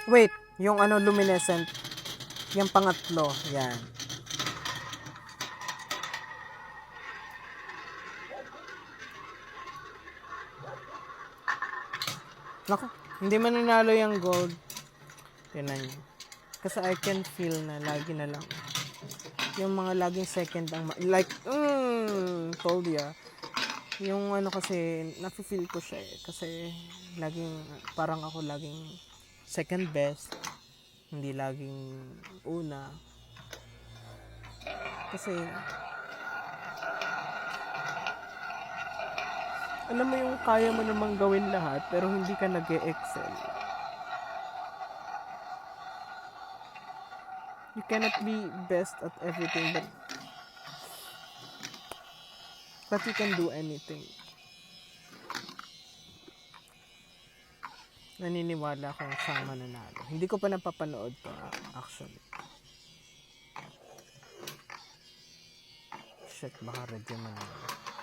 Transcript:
Wait, yung ano luminescent. Yung pangatlo, yan. Naku, hindi mananalo yung gold. Tinan nyo. Kasi I can feel na lagi na lang. Yung mga laging second ang like, told ya. Yung ano kasi, nafe-feel ko siya eh. Kasi laging, parang ako laging second best. Hindi laging una. Kasi, alam mo yung kaya mo namang gawin lahat, pero hindi ka nag-e-excel. You cannot be best at everything, but you can do anything. Naniniwala akong siyang mananalo. Hindi ko pa napapanood to, actually. Shit, baka red yung mananalo.